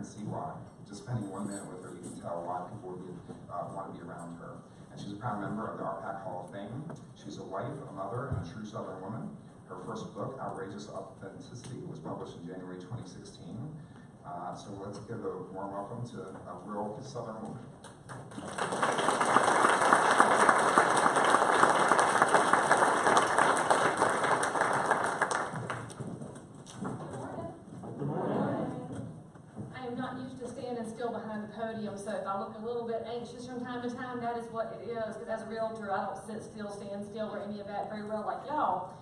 can see why. Just spending 1 minute with her, you can tell why people would want to be around her. And she's a proud member of the 𝙑𝙀𝘼𝘾 Hall of Fame. She's a wife, a mother, and a true Southern woman. Her first book, 𝙑𝙀𝑻𝑒𝑗𝑗 Authenticity, was published in January 2016. So let's give a warm welcome to a real Southern woman. Behind the podium, so if I look a little bit anxious from time to time, that is what it is, because as a realtor, I don't sit still, stand still, or any of that very well like y'all.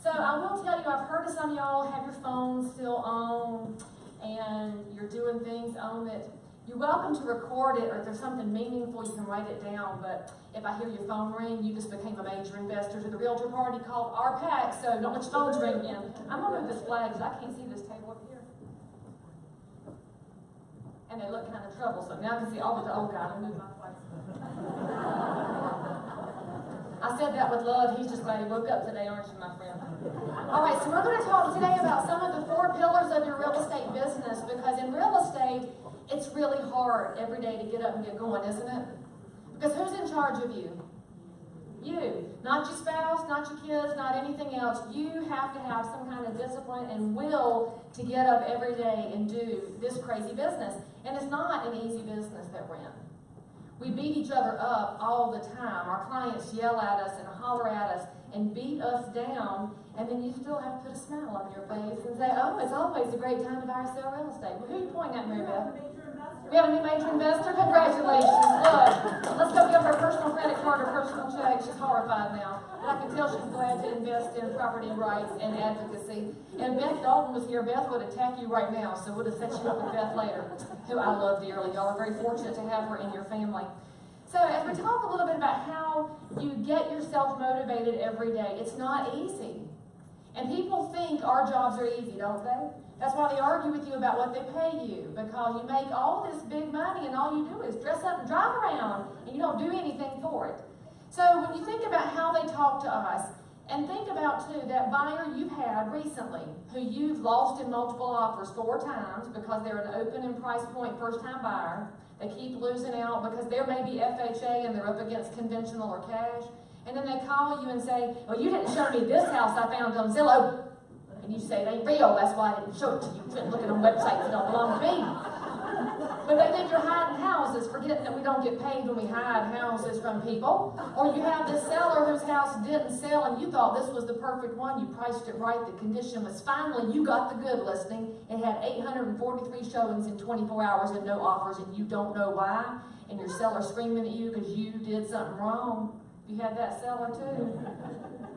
So I will tell you, I've heard of some of y'all have your phones still on, and you're doing things on it. You're welcome to record it, or if there's something meaningful, you can write it down, but if I hear your phone ring, you just became a major investor to the realtor party called RPAC, so don't let your phones ring in. I'm going to move this flag, because I can't see this table up here. And they look kind of troublesome. Now I can see all but the old guy. I'll move my place. I said that with love. He's just glad he woke up today, aren't you, my friend? All right, so we're going to talk today about some of the 4 pillars of your real estate business, because in real estate, it's really hard every day to get up and get going, isn't it? Because who's in charge of you? You. Not your spouse, not your kids, not anything else. You have to have some kind of discipline and will to get up every day and do this crazy business. And it's not an easy business that we're in. We beat each other up all the time. Our clients yell at us and holler at us and beat us down, and then you still have to put a smile on your face and say, oh, it's always a great time to buy or sell real estate. Well, who are you pointing at, Mary Beth? We have a new major investor? Congratulations. Look, let's go give her a personal credit card or personal check. She's horrified now. But I can tell she's glad to invest in property rights and advocacy. And Beth Dalton was here. Beth would attack you right now, so we'll have set you up with Beth later, who I love dearly. Y'all are very fortunate to have her in your family. So as we talk a little bit about how you get yourself motivated every day, it's not easy. And people think our jobs are easy, don't they? That's why they argue with you about what they pay you, because you make all this big money and all you do is dress up and drive around and you don't do anything for it. So when you think about how they talk to us, and think about too that buyer you've had recently who you've lost in multiple offers 4 times because they're an open and price point first time buyer. They keep losing out because they're maybe FHA and they're up against conventional or cash. And then they call you and say, well, you didn't show me this house I found on Zillow. And you say, it ain't real, that's why I didn't show it to you. You quit looking on websites that don't belong to me. But they think you're hiding houses, forgetting that we don't get paid when we hide houses from people. Or you have this seller whose house didn't sell and you thought this was the perfect one. You priced it right, the condition was finally, you got the good listing. It had 843 showings in 24 hours and no offers, and you don't know why. And your seller's screaming at you because you did something wrong. You had that seller too.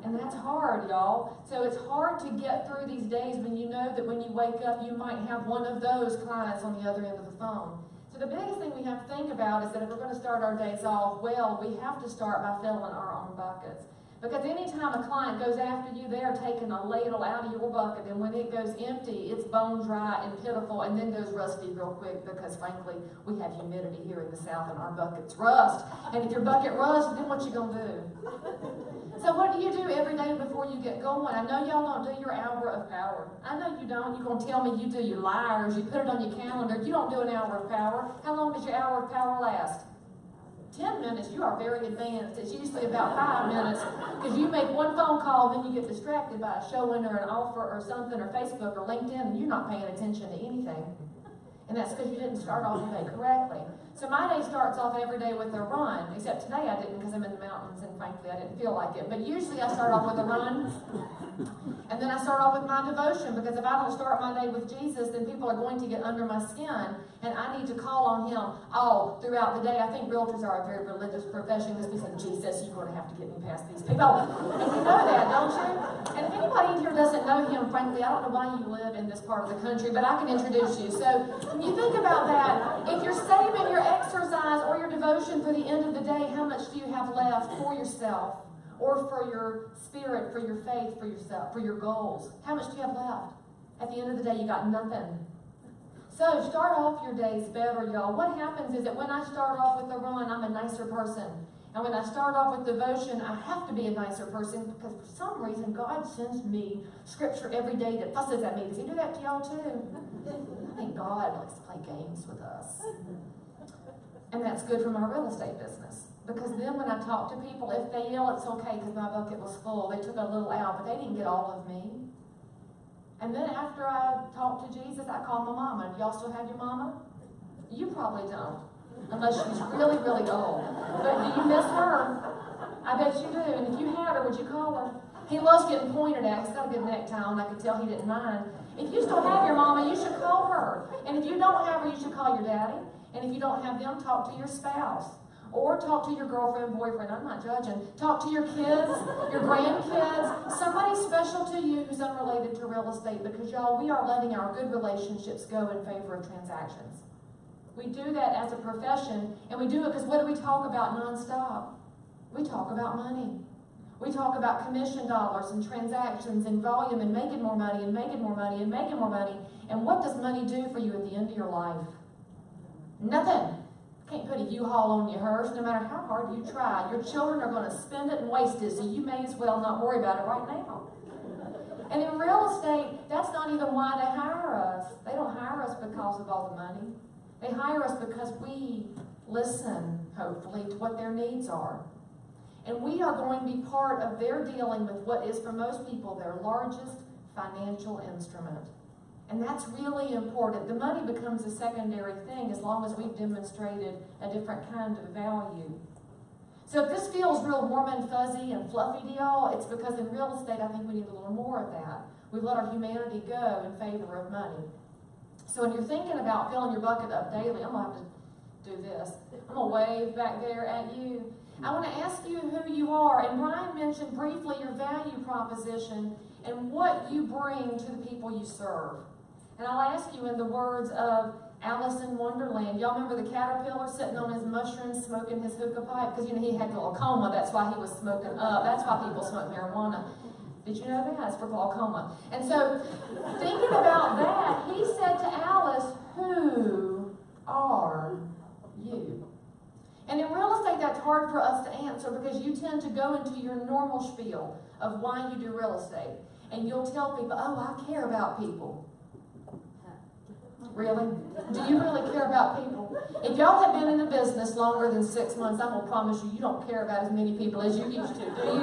And that's hard, y'all. So it's hard to get through these days when you know that when you wake up, you might have one of those clients on the other end of the phone. So the biggest thing we have to think about is that if we're going to start our days off well, we have to start by filling our own buckets. Because anytime a client goes after you, they're taking a ladle out of your bucket, and when it goes empty, it's bone dry and pitiful, and then goes rusty real quick, because frankly, we have humidity here in the South, and our buckets rust. And if your bucket rusts, then what you gonna do? So what do you do every day before you get going? I know y'all don't do your hour of power. I know you don't. You're gonna tell me you do, you liars. You put it on your calendar. You don't do an hour of power. How long does your hour of power last? 10 minutes, you are very advanced. It's usually about 5 minutes, because you make one phone call, then you get distracted by a showing or an offer or something, or Facebook or LinkedIn, and you're not paying attention to anything. And that's because you didn't start off your day correctly. So my day starts off every day with a run, except today I didn't because I'm in the mountains, and frankly I didn't feel like it. But usually I start off with a run, and then I start off with my devotion, because if I don't start my day with Jesus, then people are going to get under my skin, and I need to call on Him all throughout the day. I think realtors are a very religious profession, because we say, Jesus, you're going to have to get me past these people. And you know that, don't you? And if anybody in here doesn't know Him, frankly, I don't know why you live in this part of the country, but I can introduce you. So when you think about that, if you're saving your exercise or your devotion for the end of the day, how much do you have left for yourself, or for your spirit, for your faith, for yourself, for your goals? How much do you have left? At the end of the day, you got nothing. So start off your days better, y'all. What happens is that when I start off with the run, I'm a nicer person. And when I start off with devotion, I have to be a nicer person, because for some reason, God sends me scripture every day that fusses at me. Does He do that to y'all too? think God likes to play games with us. And that's good for my real estate business. Because then when I talk to people, if they yell, it's okay because my bucket was full. They took a little out, but they didn't get all of me. And then after I talk to Jesus, I call my mama. Do y'all still have your mama? You probably don't, unless she's really, really old. But do you miss her? I bet you do. And if you had her, would you call her? He loves getting pointed at. He's got a good necktie on. I could tell he didn't mind. If you still have your mama, you should call her. And if you don't have her, you should call your daddy. And if you don't have them, talk to your spouse. Or talk to your girlfriend, boyfriend. I'm not judging. Talk to your kids, your grandkids, somebody special to you who's unrelated to real estate. Because, y'all, we are letting our good relationships go in favor of transactions. We do that as a profession, and we do it because what do we talk about nonstop? We talk about money. We talk about commission dollars and transactions and volume and making more money and making more money and making more money. And what does money do for you at the end of your life? Nothing. Can't put a U-Haul on your hearse no matter how hard you try. Your children are going to spend it and waste it, so you may as well not worry about it right now. And in real estate, that's not even why they hire us. They don't hire us because of all the money. They hire us because we listen, hopefully, to what their needs are. And we are going to be part of their dealing with what is, for most people, their largest financial instrument. And that's really important. The money becomes a secondary thing as long as we've demonstrated a different kind of value. So if this feels real warm and fuzzy and fluffy to y'all, it's because in real estate, I think we need a little more of that. We've let our humanity go in favor of money. So when you're thinking about filling your bucket up daily, I'm going to have to do this. I'm going to wave back there at you. I want to ask you who you are. And Brian mentioned briefly your value proposition and what you bring to the people you serve. And I'll ask you in the words of Alice in Wonderland. Y'all remember the caterpillar sitting on his mushrooms smoking his hookah pipe? Because, you know, he had glaucoma. That's why he was smoking up. That's why people smoke marijuana. Did you know that? It's for glaucoma. And so, thinking about that, he said to Alice, who are you? And in real estate, that's hard for us to answer because you tend to go into your normal spiel of why you do real estate. And you'll tell people, oh, I care about people. Really? Do you really care about people? If y'all have been in the business longer than 6 months, I'm going to promise you, you don't care about as many people as you used to, do you?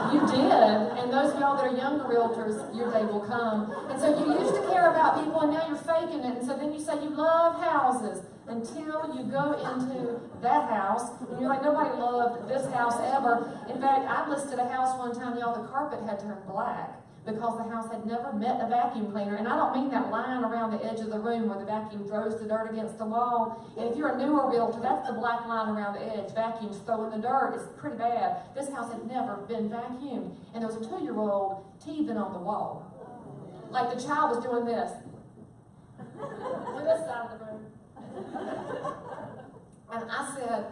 You did. And those of y'all that are younger realtors, your day will come. And so you used to care about people, and now you're faking it. And so then you say you love houses until you go into that house, and you're like, nobody loved this house ever. In fact, I listed a house one time, y'all, the carpet had turned black, because the house had never met a vacuum cleaner. And I don't mean that line around the edge of the room where the vacuum throws the dirt against the wall. And if you're a newer realtor, that's the black line around the edge. Vacuums throwing the dirt. It's pretty bad. This house had never been vacuumed. And there was a 2-year-old teething on the wall. Like the child was doing this. To this side of the room. And I said,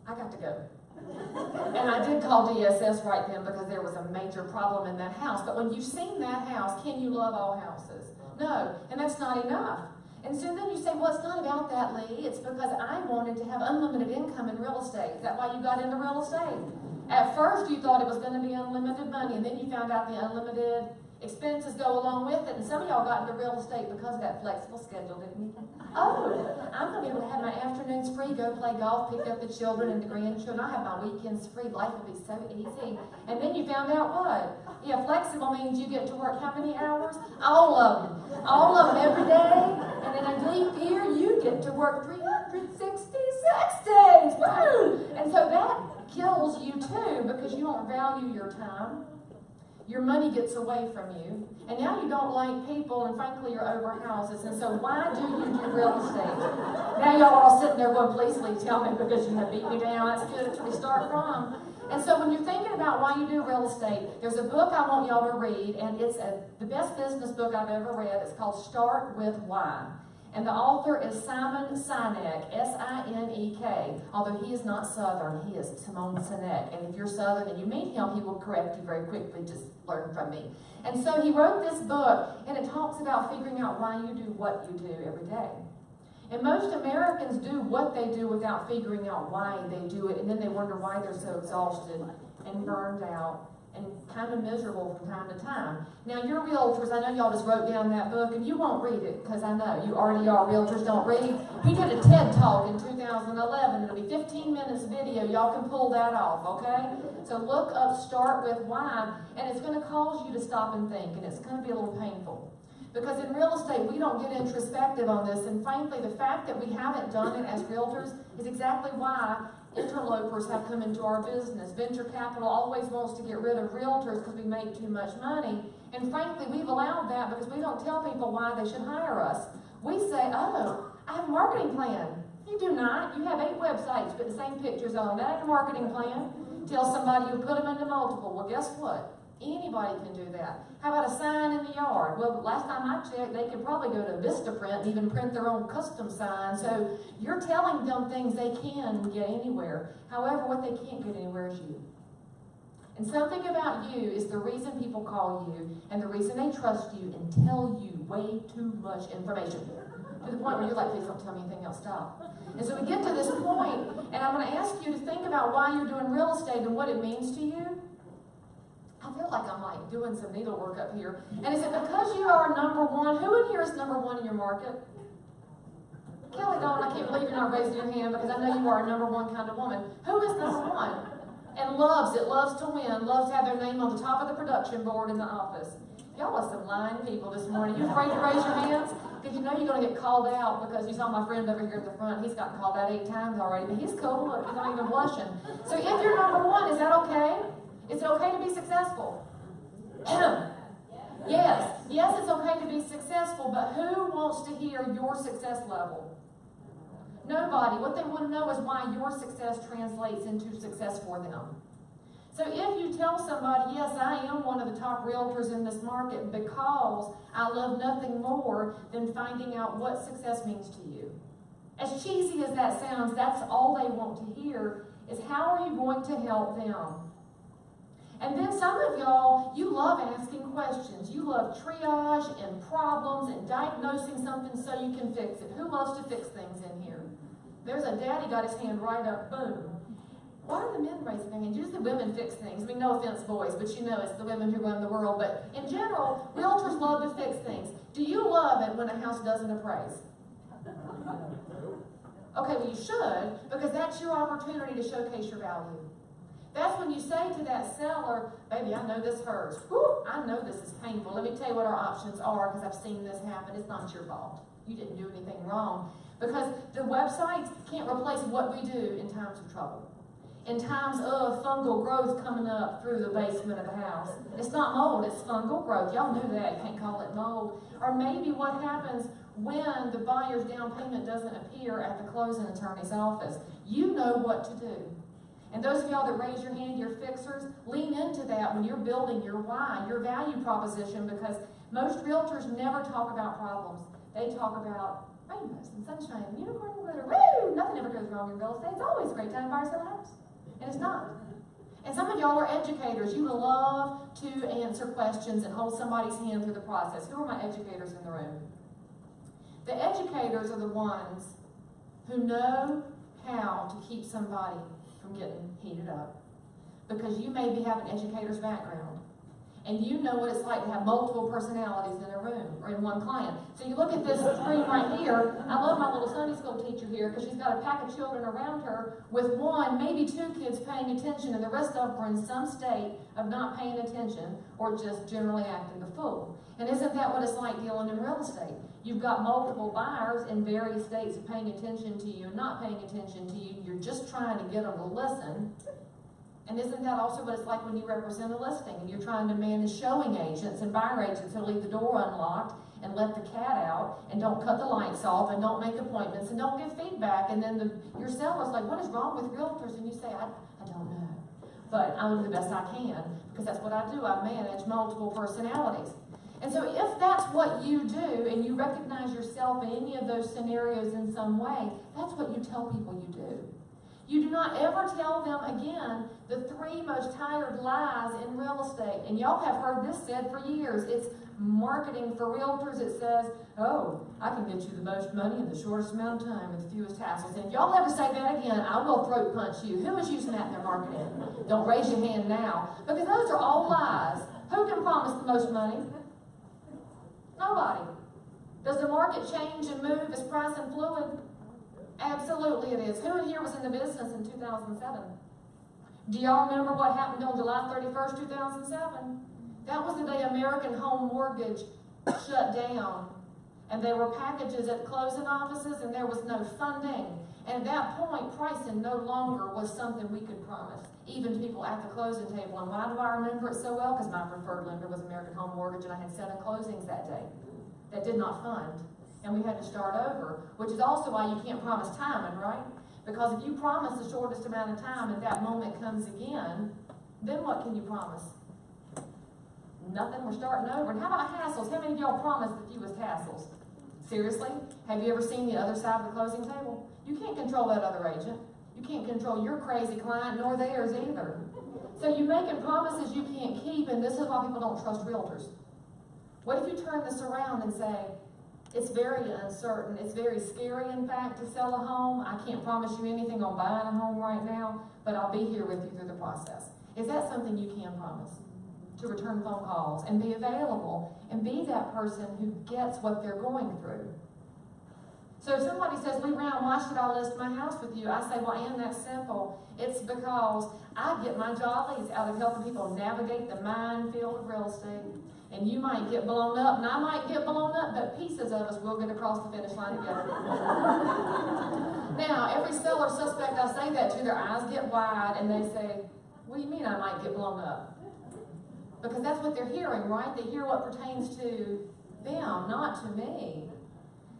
I got to go. And I did call DSS right then because there was a major problem in that house. But when you've seen that house, can you love all houses? No, and that's not enough. And so then you say, well, it's not about that, Leigh. It's because I wanted to have unlimited income in real estate. Is that why you got into real estate? At first, you thought it was going to be unlimited money, and then you found out the unlimited expenses go along with it. And some of y'all got into real estate because of that flexible schedule, didn't you? Oh, I'm going to be able to have my afternoons free, go play golf, pick up the children and the grandchildren. I have my weekends free. Life will be so easy. And then you found out what? Yeah, flexible means you get to work how many hours? All of them. All of them every day. And in a leap year, you get to work 366 days. Woo! And so that kills you too because you don't value your time. Your money gets away from you, and now you don't like people, and frankly, you're over houses. And so why do you do real estate? Now y'all are all sitting there going, please, Leigh, tell me because you have beat me down. That's good to start from. And so when you're thinking about why you do real estate, there's a book I want y'all to read, and it's the best business book I've ever read. It's called Start With Why. And the author is Simon Sinek, S-I-N-E-K. Although he is not Southern, he is Simone Sinek. And if you're Southern and you meet him, he will correct you very quickly. Just learn from me. And so he wrote this book, and it talks about figuring out why you do what you do every day. And most Americans do what they do without figuring out why they do it. And then they wonder why they're so exhausted and burned out and kind of miserable from time to time. Now, you're realtors. I know y'all just wrote down that book, and you won't read it, because I know you already are. Realtors don't read. He did a TED Talk in 2011. It'll be 15 minutes video. Y'all can pull that off, okay? So look up Start With Why, and it's going to cause you to stop and think, and it's going to be a little painful. Because in real estate, we don't get introspective on this, and frankly, the fact that we haven't done it as realtors is exactly why interlopers have come into our business. Venture capital always wants to get rid of realtors because we make too much money. And frankly, we've allowed that because we don't tell people why they should hire us. We say, oh, I have a marketing plan. You do not. You have 8 websites, put the same pictures on. That ain't a marketing plan. Tell somebody you put them into multiple. Well, guess what? Anybody can do that. How about a sign in the yard? Well, last time I checked, they could probably go to Vistaprint and even print their own custom sign. So you're telling them things they can get anywhere. However, what they can't get anywhere is you. And something about you is the reason people call you and the reason they trust you and tell you way too much information. To the point where you're like, please don't tell me anything else, stop. And so we get to this point, and I'm going to ask you to think about why you're doing real estate and what it means to you. I feel like I'm like doing some needlework up here. And is it because you are number one? Who in here is number one in your market? Kelly Dawn, I can't believe you're not raising your hand because I know you are a number one kind of woman. Who is number one? And loves it, loves to win, loves to have their name on the top of the production board in the office. Y'all are some lying people this morning. You afraid to raise your hands? Because you know you're going to get called out because you saw my friend over here at the front. He's gotten called out 8 times already, but he's cool. Look, he's not even blushing. So if you're number one, is that okay? Is it okay to be successful? Yes. Yes, it's okay to be successful, but who wants to hear your success level? Nobody. What they want to know is why your success translates into success for them. So if you tell somebody, yes, I am one of the top realtors in this market because I love nothing more than finding out what success means to you. As cheesy as that sounds, that's all they want to hear is how are you going to help them? And then some of y'all, you love asking questions. You love triage and problems and diagnosing something so you can fix it. Who loves to fix things in here? There's a daddy got his hand right up, boom. Why are the men raising their hands? Usually the women fix things. I mean, no offense, boys, but you know it's the women who run the world. But in general, realtors love to fix things. Do you love it when a house doesn't appraise? Okay, well you should, because that's your opportunity to showcase your value. That's when you say to that seller, baby, I know this hurts. Whew, I know this is painful. Let me tell you what our options are because I've seen this happen. It's not your fault. You didn't do anything wrong. Because the websites can't replace what we do in times of trouble. In times of fungal growth coming up through the basement of the house. It's not mold, it's fungal growth. Y'all knew that. You can't call it mold. Or maybe what happens when the buyer's down payment doesn't appear at the closing attorney's office. You know what to do. And those of y'all that raise your hand, you're fixers, lean into that when you're building your why, your value proposition, because most realtors never talk about problems. They talk about rainbows and sunshine and unicorn and glitter. Woo! Nothing ever goes wrong in real estate. It's always a great time to buy or sell a house. And it's not. And some of y'all are educators. You love to answer questions and hold somebody's hand through the process. Who are my educators in the room? The educators are the ones who know how to keep somebody from getting heated up. Because you maybe have an educator's background. And you know what it's like to have multiple personalities in a room or in one client. So you look at this screen right here. I love my little Sunday school teacher here because she's got a pack of children around her with one, maybe 2 kids paying attention, and the rest of them are in some state of not paying attention or just generally acting the fool. And isn't that what it's like dealing in real estate? You've got multiple buyers in various states of paying attention to you and not paying attention to you. You're just trying to get them to listen. And isn't that also what it's like when you represent a listing and you're trying to manage showing agents and buyer agents who leave the door unlocked and let the cat out and don't cut the lights off and don't make appointments and don't give feedback, and then your seller's like, what is wrong with realtors? And you say, I don't know, but I'm doing the best I can because that's what I do. I manage multiple personalities. And so if that's what you do and you recognize yourself in any of those scenarios in some way, that's what you tell people you do. You do not ever tell them again the 3 most tired lies in real estate. And y'all have heard this said for years. It's, marketing for realtors, it says, oh, I can get you the most money in the shortest amount of time with the fewest hassles. And if y'all ever say that again, I will throat punch you. Who is using that in their marketing? Don't raise your hand now, because those are all lies. Who can promise the most money? Nobody. Does the market change and move? Is pricing fluid? Absolutely it is. Who in here was in the business in 2007? Do y'all remember what happened on July 31st, 2007? That was the day American Home Mortgage shut down. And there were packages at closing offices and there was no funding. And at that point, pricing no longer was something we could promise, even to people at the closing table. And why do I remember it so well? Because my preferred lender was American Home Mortgage, and I had 7 closings that day that did not fund. And we had to start over, which is also why you can't promise timing, right? Because if you promise the shortest amount of time and that moment comes again, then what can you promise? Nothing. We're starting over. And how about hassles? How many of y'all promised the fewest hassles? Seriously? Have you ever seen the other side of the closing table? You can't control that other agent. You can't control your crazy client, nor theirs either. So you're making promises you can't keep, and this is why people don't trust realtors. What if you turn this around and say, it's very uncertain, it's very scary, in fact, to sell a home. I can't promise you anything on buying a home right now, but I'll be here with you through the process. Is that something you can promise? To return phone calls and be available and be that person who gets what they're going through. So if somebody says, Leigh Brown, why should I list my house with you? I say, well, Ann, that's simple. It's because I get my jollies out of helping people navigate the minefield of real estate. And you might get blown up, and I might get blown up, but pieces of us will get across the finish line together. Now, every seller suspect I say that to, their eyes get wide, and they say, what do you mean I might get blown up? Because that's what they're hearing, right? They hear what pertains to them, not to me.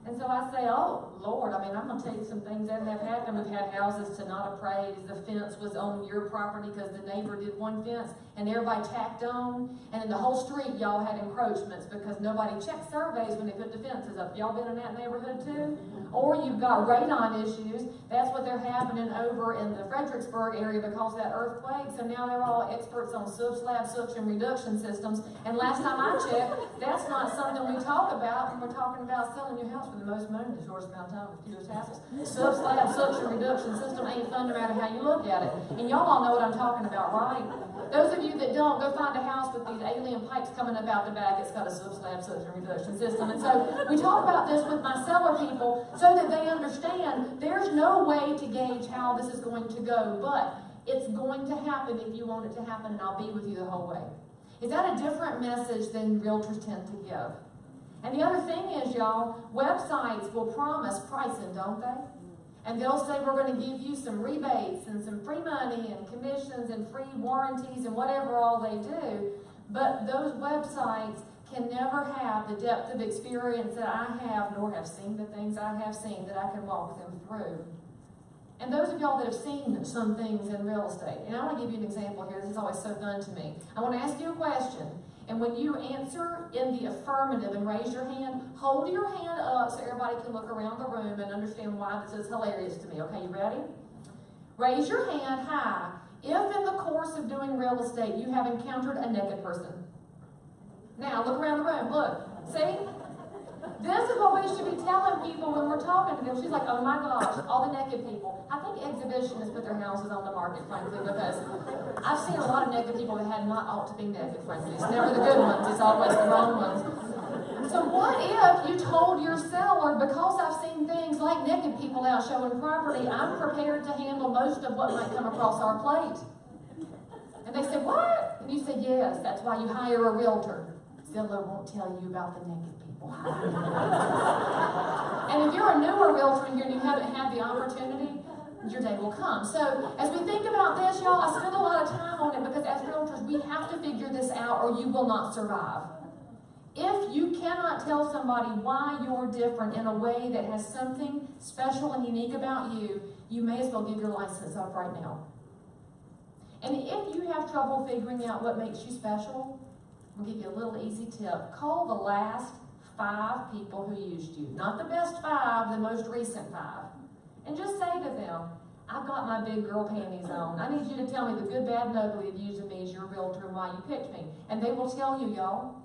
And so I say, oh, Lord, I mean, I'm going to tell you some things that have happened. We've had houses to not appraise. The fence was on your property because the neighbor did one fence and everybody tacked on. And in the whole street, y'all had encroachments because nobody checked surveys when they put the fences up. Y'all been in that neighborhood too? Or you've got radon issues. That's what they're happening over in the Fredericksburg area because of that earthquake. So now they're all experts on slab suction reduction systems. And last time I checked, that's not something we talk about when we're talking about selling your house for the most money, the shortest amount of time with fewest hassles. Slab suction reduction system ain't fun no matter how you look at it. And y'all all know what I'm talking about, right? Those of you that don't, go find a house with these alien pipes coming up out the back. It's got a slab suction reduction system. And so we talk about this with my seller people so that they understand there's no way to gauge how this is going to go, but it's going to happen if you want it to happen, and I'll be with you the whole way. Is that a different message than realtors tend to give? And the other thing is, y'all, websites will promise pricing, don't they? And they'll say, we're going to give you some rebates and some free money and commissions and free warranties and whatever all they do. But those websites can never have the depth of experience that I have, nor have seen the things I have seen that I can walk them through. And those of y'all that have seen some things in real estate, and I want to give you an example here. This is always so fun to me. I want to ask you a question. And when you answer in the affirmative and raise your hand, hold your hand up so everybody can look around the room and understand why this is hilarious to me. Okay, you ready? Raise your hand high if in the course of doing real estate you have encountered a naked person. Now, look around the room. Look. See? This is what we should be telling people when we're talking to them. She's like, oh my gosh, all the naked people. I think exhibitionists put their houses on the market, frankly, because I've seen a lot of naked people that had not ought to be naked, frankly. It's never the good ones, it's always the wrong ones. So what if you told your seller, because I've seen things like naked people out showing property, I'm prepared to handle most of what might come across our plate? And they said, what? And you say, yes, that's why you hire a realtor. Zillow won't tell you about the naked people. And if you're a newer realtor in here and you haven't had the opportunity, your day will come. So as we think about this, y'all, I spend a lot of time on it because as realtors, we have to figure this out or you will not survive. If you cannot tell somebody why you're different in a way that has something special and unique about you, you may as well give your license up right now. And if you have trouble figuring out what makes you special, I'll give you a little easy tip. Call the last 5 people who used you. Not the best 5, the most recent 5. And just say to them, I've got my big girl panties on. I need you to tell me the good, bad, and ugly of using me as your realtor and why you picked me. And they will tell you, y'all.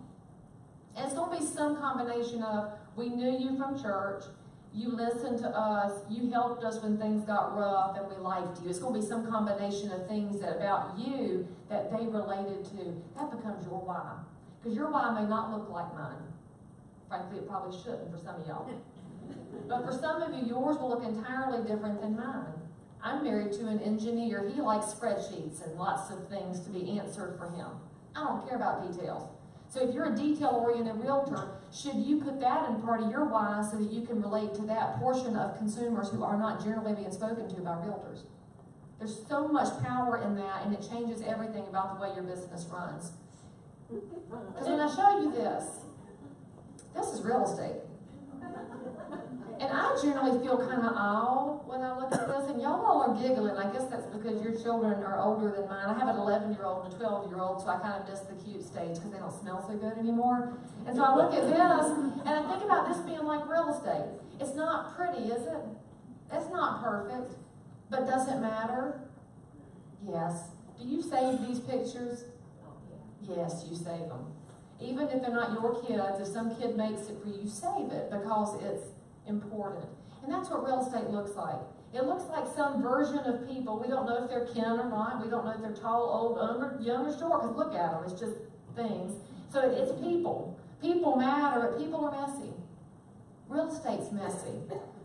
And it's going to be some combination of, we knew you from church, you listened to us, you helped us when things got rough, and we liked you. It's going to be some combination of things about you that they related to. That becomes your why. Because your why may not look like mine. Frankly, it probably shouldn't for some of y'all. But for some of you, yours will look entirely different than mine. I'm married to an engineer. He likes spreadsheets and lots of things to be answered for him. I don't care about details. So if you're a detail-oriented realtor, should you put that in part of your why so that you can relate to that portion of consumers who are not generally being spoken to by realtors? There's so much power in that, and it changes everything about the way your business runs. Because when I show you this is real estate. And I generally feel kind of awed when I look at this, and y'all all are giggling. I guess that's because your children are older than mine. I have an 11-year-old and a 12-year-old, so I kind of miss the cute stage because they don't smell so good anymore. And so I look at this, and I think about this being like real estate. It's not pretty, is it? It's not perfect. But does it matter? Yes. Do you save these pictures? Yes, you save them. Even if they're not your kids, if some kid makes it for you, save it because it's important. And that's what real estate looks like. It looks like some version of people. We don't know if they're kin or not. We don't know if they're tall, old, young, or short, because look at them. It's just things. So it's people. People matter, but people are messy. Real estate's messy.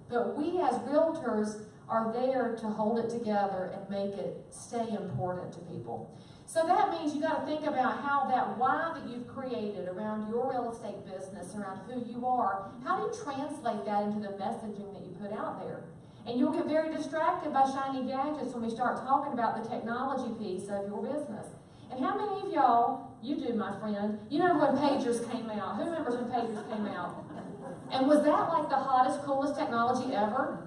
But we as realtors are there to hold it together and make it stay important to people. So that means you got to think about how that why that you've created around your real estate business, around who you are, how do you translate that into the messaging that you put out there? And you'll get very distracted by shiny gadgets when we start talking about the technology piece of your business. And how many of y'all, you do, my friend, you remember when pagers came out? Who remembers when pagers came out? And was that like the hottest, coolest technology ever?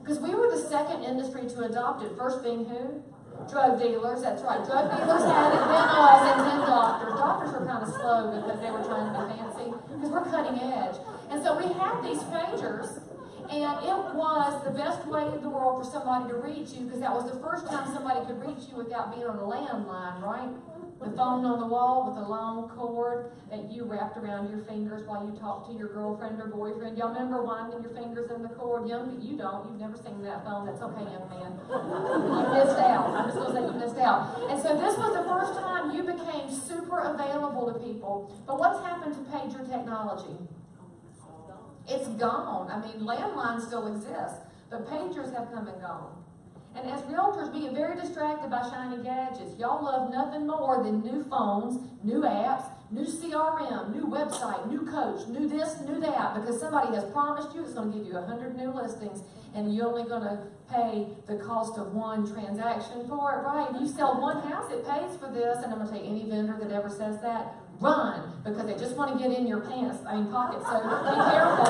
Because we were the second industry to adopt it, first being who? Drug dealers, that's right. Drug dealers had it, then us, and then doctors. Doctors were kind of slow because they were trying to be fancy, because we're cutting edge. And so we had these pagers, and it was the best way in the world for somebody to reach you, because that was the first time somebody could reach you without being on a landline, right? The phone on the wall with a long cord that you wrapped around your fingers while you talked to your girlfriend or boyfriend. Y'all remember winding your fingers in the cord? Young, you don't. You've never seen that phone. That's okay, young man. You missed out. I'm just going to say you missed out. And so this was the first time you became super available to people. But what's happened to pager technology? It's gone. I mean, landlines still exist, but pagers have come and gone. And as realtors, we get very distracted by shiny gadgets. Y'all love nothing more than new phones, new apps, new CRM, new website, new coach, new this, new that, because somebody has promised you it's going to give you 100 new listings, and you're only going to pay the cost of one transaction for it, right? If you sell one house, it pays for this, and I'm going to tell you, any vendor that ever says that, run, because they just want to get in your pants, pockets, so be careful.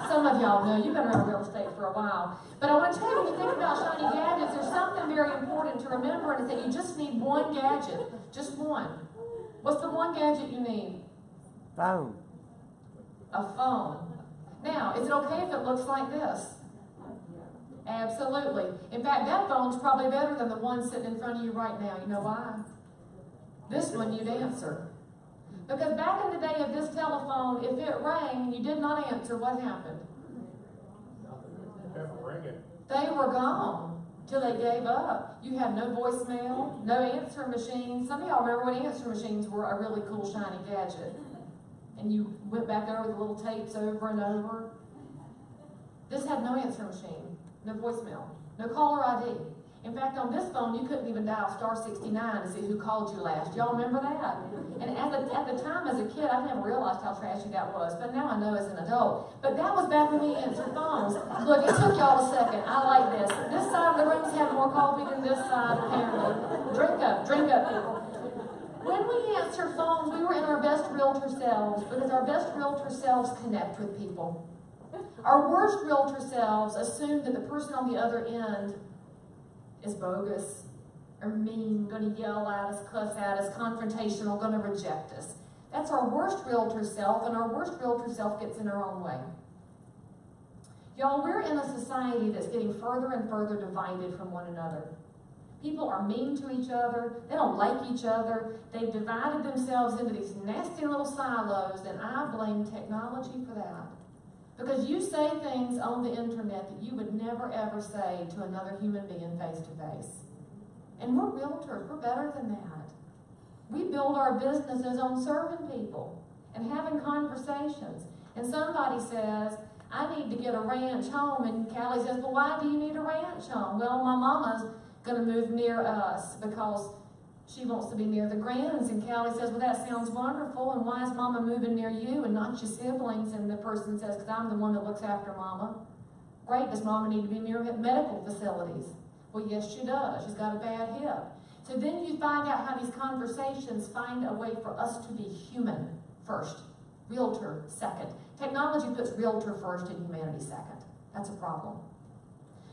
Some of y'all know, you've been around real estate for a while. But I want to tell you, when you think about shiny gadgets, there's something very important to remember, and it's that you just need one gadget. Just one. What's the one gadget you need? Phone. A phone. Now, is it okay if it looks like this? Absolutely. In fact, that phone's probably better than the one sitting in front of you right now. You know why? This one you'd answer. Because back in the day of this telephone, if it rang and you did not answer, what happened? They were gone till they gave up. You had no voicemail, no answer machine. Some of y'all remember when answer machines were a really cool shiny gadget. And you went back over the little tapes over and over. This had no answer machine, no voicemail, no caller ID. In fact, on this phone, you couldn't even dial *69 to see who called you last. Y'all remember that? And at the time, as a kid, I never realized how trashy that was. But now I know as an adult. But that was back when we answered phones. Look, it took y'all a second. I like this. This side of the room's had more coffee than this side, apparently. Drink up, people. When we answered phones, we were in our best realtor selves, because our best realtor selves connect with people. Our worst realtor selves assume that the person on the other end is bogus or mean, going to yell at us, cuss at us, confrontational, going to reject us. That's our worst realtor self, and our worst realtor self gets in our own way. Y'all, we're in a society that's getting further and further divided from one another. People are mean to each other. They don't like each other. They've divided themselves into these nasty little silos, and I blame technology for that. Because you say things on the internet that you would never ever say to another human being face to face. And we're realtors. We're better than that. We build our businesses on serving people and having conversations. And somebody says, I need to get a ranch home. And Callie says, well, why do you need a ranch home? Well, my mama's going to move near us because she wants to be near the grands. And Callie says, well, that sounds wonderful. And why is mama moving near you and not your siblings? And the person says, because I'm the one that looks after mama. Great, does mama need to be near medical facilities? Well, yes, she does. She's got a bad hip. So then you find out how these conversations find a way for us to be human first. Realtor second. Technology puts realtor first and humanity second. That's a problem.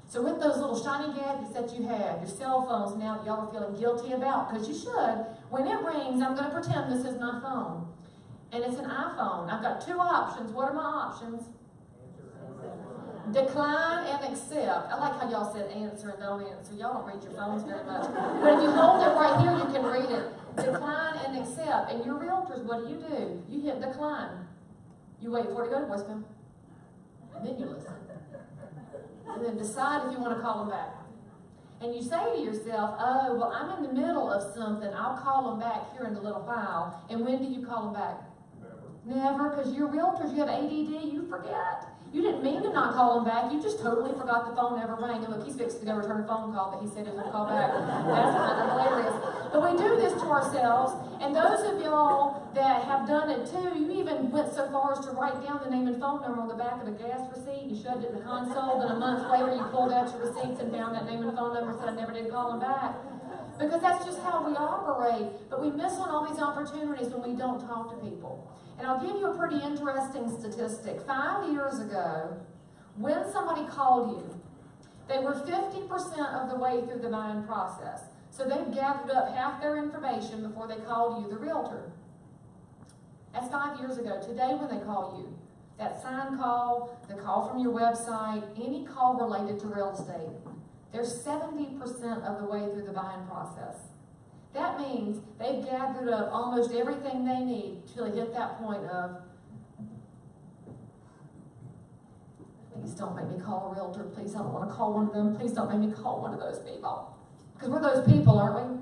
So with those little shiny gadgets that you have, your cell phones now that y'all are feeling guilty about, because you should, when it rings, I'm going to pretend this is my phone. And it's an iPhone. I've got two options. What are my options? Decline and accept. I like how y'all said answer and don't answer. Y'all don't read your phones very much. But if you hold it right here, you can read it. Decline and accept. And your realtors, what do? You hit decline. You wait for it to go to voicemail. And then you listen. And then decide if you want to call them back. And you say to yourself, oh, well, I'm in the middle of something. I'll call them back here in a little while. And when do you call them back? Never, because you're realtors. You have ADD. You forget. You didn't mean to not call him back. You just totally forgot the phone ever rang. And look, he's fixing to go return a phone call that he said he was going to call back. That's kind of hilarious. But we do this to ourselves. And those of y'all that have done it too, you even went so far as to write down the name and phone number on the back of the gas receipt. You shoved it in the console. Then a month later, you pulled out your receipts and found that name and phone number and said, I never did call him back. Because that's just how we operate. But we miss on all these opportunities when we don't talk to people. And I'll give you a pretty interesting statistic. 5 years ago, when somebody called you, they were 50% of the way through the buying process. So they've gathered up half their information before they called you, the realtor. That's 5 years ago. Today, when they call you, that sign call, the call from your website, any call related to real estate, they're 70% of the way through the buying process. That means they've gathered up almost everything they need till they hit that point of, please don't make me call a realtor. Please, I don't want to call one of them. Please don't make me call one of those people. Because we're those people, aren't we?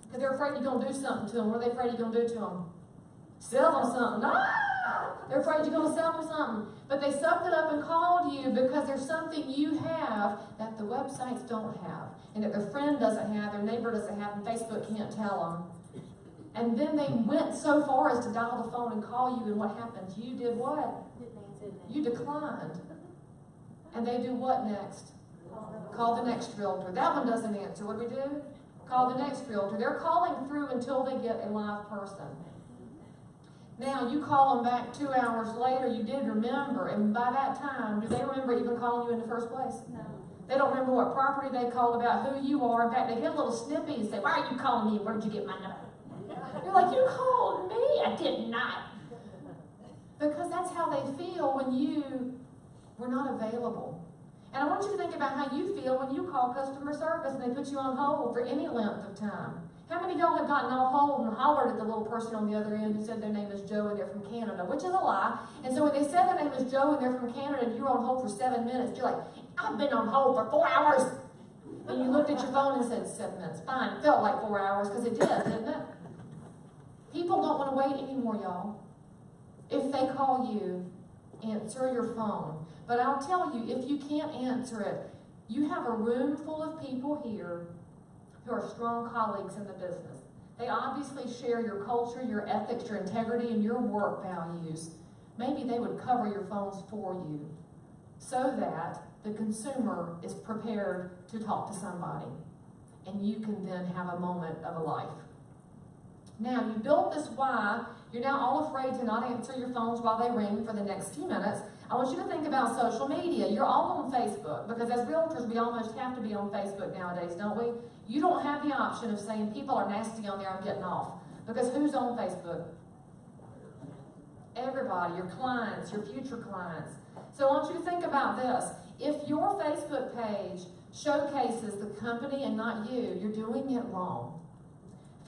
Because they're afraid you're going to do something to them. What are they afraid you're going to do to them? Sell them something. Ah! They're afraid you're going to sell them something. But they sucked it up and called you because there's something you have that the websites don't have. And that their friend doesn't have, their neighbor doesn't have, and Facebook can't tell them. And then they went so far as to dial the phone and call you, and what happens? You did what? You declined. And they do what next? Call the next realtor. That one doesn't answer. What do we do? Call the next realtor. They're calling through until they get a live person. Now, you call them back 2 hours later, you did remember, and by that time, do they remember even calling you in the first place? No. They don't remember what property they called, about who you are. In fact, they get a little snippy and say, why are you calling me? Where did you get my number? You're like, you called me. I did not. Because that's how they feel when you were not available. And I want you to think about how you feel when you call customer service and they put you on hold for any length of time. How many of y'all have gotten off hold and hollered at the little person on the other end who said their name is Joe and they're from Canada, which is a lie. And so when they said their name is Joe and they're from Canada and you're on hold for 7 minutes, you're like, I've been on hold for 4 hours. And you looked at your phone and said 7 minutes. Fine, it felt like 4 hours because it did, didn't it? People don't want to wait anymore, y'all. If they call you, answer your phone. But I'll tell you, if you can't answer it, you have a room full of people here who are strong colleagues in the business. They obviously share your culture, your ethics, your integrity, and your work values. Maybe they would cover your phones for you so that the consumer is prepared to talk to somebody. And you can then have a moment of a life. Now, you built this why. You're now all afraid to not answer your phones while they ring for the next few minutes. I want you to think about social media. You're all on Facebook, because as realtors, we almost have to be on Facebook nowadays, don't we? You don't have the option of saying, people are nasty on there, I'm getting off. Because who's on Facebook? Everybody, your clients, your future clients. So I want you to think about this. If your Facebook page showcases the company and not you, you're doing it wrong.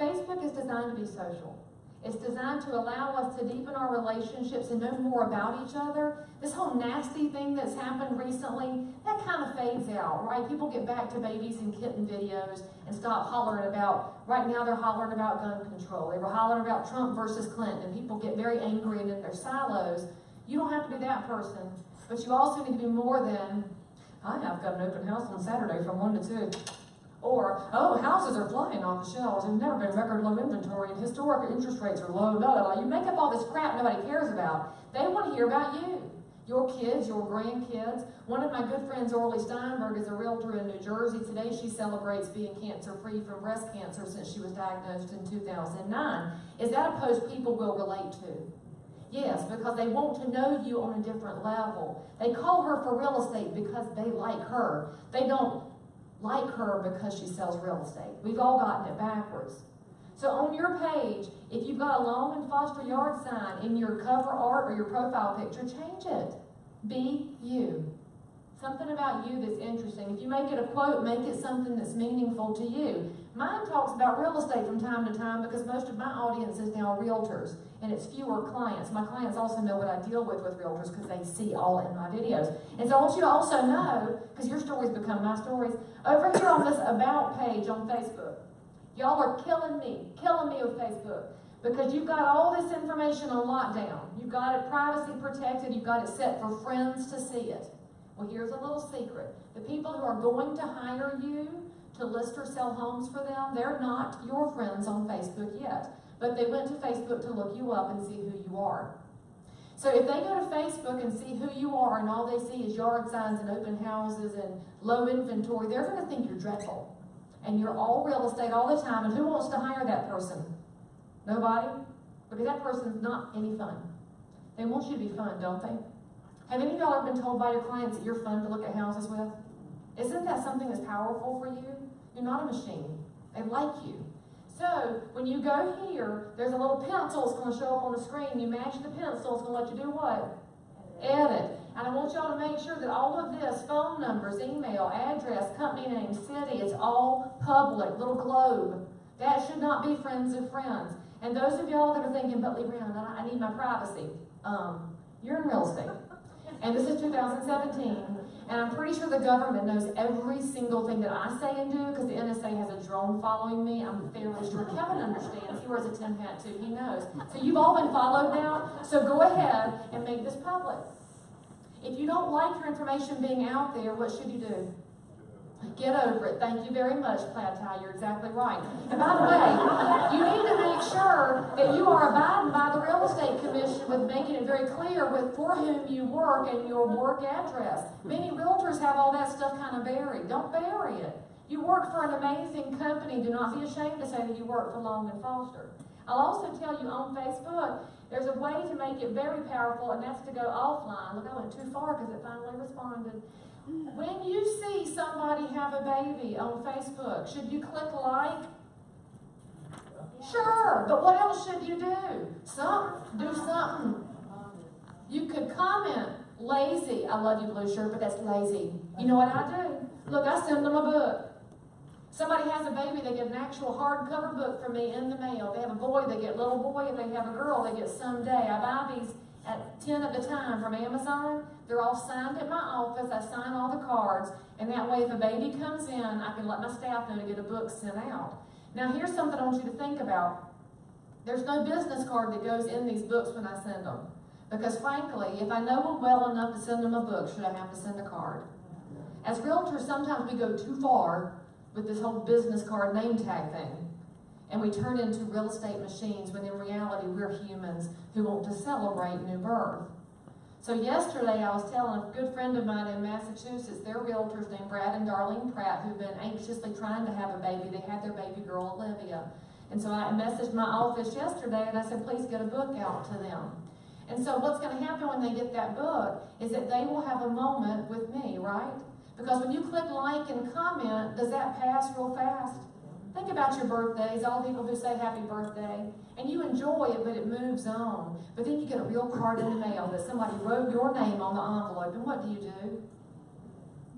Facebook is designed to be social. It's designed to allow us to deepen our relationships and know more about each other. This whole nasty thing that's happened recently, that kind of fades out, right? People get back to babies and kitten videos and stop hollering about, right now they're hollering about gun control. They were hollering about Trump versus Clinton, and people get very angry and in their silos. You don't have to be that person, but you also need to be more than, I have got an open house on Saturday from 1 to 2. Or, oh, houses are flying off the shelves and never been record low inventory and historic interest rates are low, blah, blah, blah. You make up all this crap nobody cares about. They want to hear about you, your kids, your grandkids. One of my good friends, 𝘋𝙧 Steinberg, is a realtor in New Jersey. Today she celebrates being cancer-free from breast cancer since she was diagnosed in 2009. Is that a post people will relate to? Yes, because they want to know you on a different level. They call her for real estate because they like her. They don't like her because she sells real estate. We've all gotten it backwards. So on your page, if you've got a Long and Foster yard sign in your cover art or your profile picture, change it. Be you. Something about you that's interesting. If you make it a quote, make it something that's meaningful to you. Mine talks about real estate from time to time because most of my audience is now realtors, and it's fewer clients. My clients also know what I deal with realtors because they see all in my videos. And so I want you to also know, because your stories become my stories, over here on this About page on Facebook, y'all are killing me with Facebook, because you've got all this information on lockdown. You've got it privacy protected. You've got it set for friends to see it. Well, here's a little secret. The people who are going to hire you to list or sell homes for them, they're not your friends on Facebook yet. But they went to Facebook to look you up and see who you are. So if they go to Facebook and see who you are and all they see is yard signs and open houses and low inventory, they're going to think you're dreadful. And you're all real estate all the time. And who wants to hire that person? Nobody? Because that person's not any fun. They want you to be fun, don't they? Have any of y'all ever been told by your clients that you're fun to look at houses with? Isn't that something that's powerful for you? You're not a machine. They like you. So when you go here, there's a little pencil that's going to show up on the screen. You match the pencil. It's going to let you do what? Edit. And I want y'all to make sure that all of this, phone numbers, email, address, company name, city, it's all public, little globe. That should not be friends of friends. And those of y'all that are thinking, but Leigh Brown, I need my privacy. You're in real estate. And this is 2017, and I'm pretty sure the government knows every single thing that I say and do, because the NSA has a drone following me. I'm fairly sure Kevin understands. He wears a Tim hat too. He knows. So you've all been followed now, so go ahead and make this public. If you don't like your information being out there, what should you do? Get over it. Thank you very much, Plaid Tie. You're exactly right. And by the way, you need to make sure that you are abiding by the Real Estate Commission with making it very clear with for whom you work and your work address. Many realtors have all that stuff kind of buried. Don't bury it. You work for an amazing company. Do not be ashamed to say that you work for Long and Foster. I'll also tell you on Facebook, there's a way to make it very powerful, and that's to go offline. Look, I went too far because it finally responded. When you see somebody have a baby on Facebook, should you click like? Sure, but what else should you do? Do something. You could comment, lazy. I love you, blue shirt, but that's lazy. You know what I do? Look, I send them a book. Somebody has a baby, they get an actual hardcover book from me in the mail. They have a boy, they get little boy. If they have a girl, they get someday. I buy these at 10 at a time from Amazon. They're all signed at my office. I sign all the cards, and that way if a baby comes in, I can let my staff know to get a book sent out. Now here's something I want you to think about. There's no business card that goes in these books when I send them. Because frankly, if I know them well enough to send them a book, should I have to send a card? As realtors, sometimes we go too far with this whole business card name tag thing. And we turn into real estate machines when in reality we're humans who want to celebrate new birth. So yesterday I was telling a good friend of mine in Massachusetts, they're realtors named Brad and Darlene Pratt, who've been anxiously trying to have a baby. They had their baby girl, Olivia. And so I messaged my office yesterday and I said, please get a book out to them. And so what's going to happen when they get that book is that they will have a moment with me, right? Because when you click like and comment, does that pass real fast? Think about your birthdays, all the people who say happy birthday, and you enjoy it, but it moves on. But then you get a real card in the mail that somebody wrote your name on the envelope, and what do?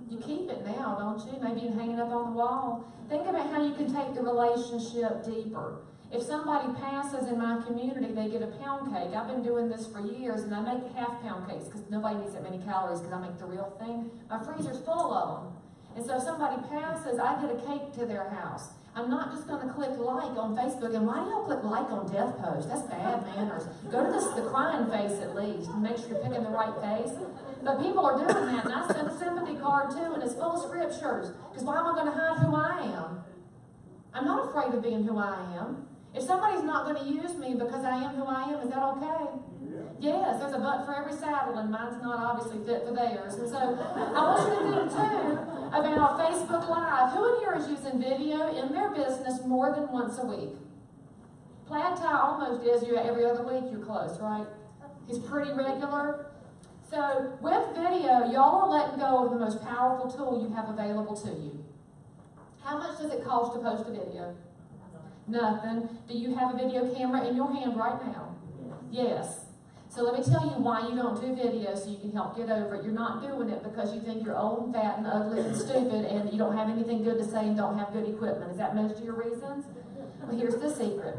You keep it now, don't you? Maybe you hang it up on the wall. Think about how you can take the relationship deeper. If somebody passes in my community, they get a pound cake. I've been doing this for years, and I make half-pound cakes because nobody needs that many calories because I make the real thing. My freezer's full of them. And so if somebody passes, I get a cake to their house. I'm not just going to click like on Facebook. And why do y'all click like on death posts? That's bad manners. Go to the crying face at least and make sure you're picking the right face. But people are doing that, and I send a sympathy card too, and it's full of scriptures. Because why am I going to hide who I am? I'm not afraid of being who I am. If somebody's not going to use me because I am who I am, is that okay? Yes, there's a butt for every saddle, and mine's not obviously fit for theirs. And so I want you to think too about Facebook Live. Who in here is using video in their business more than once a week? Plaid Tie almost is. You every other week. You're close, right? He's pretty regular. So with video, y'all are letting go of the most powerful tool you have available to you. How much does it cost to post a video? Nothing. Do you have a video camera in your hand right now? Yes. So let me tell you why you don't do video so you can help get over it. You're not doing it because you think you're old and fat and ugly and stupid and you don't have anything good to say and don't have good equipment. Is that most of your reasons? Well, here's the secret.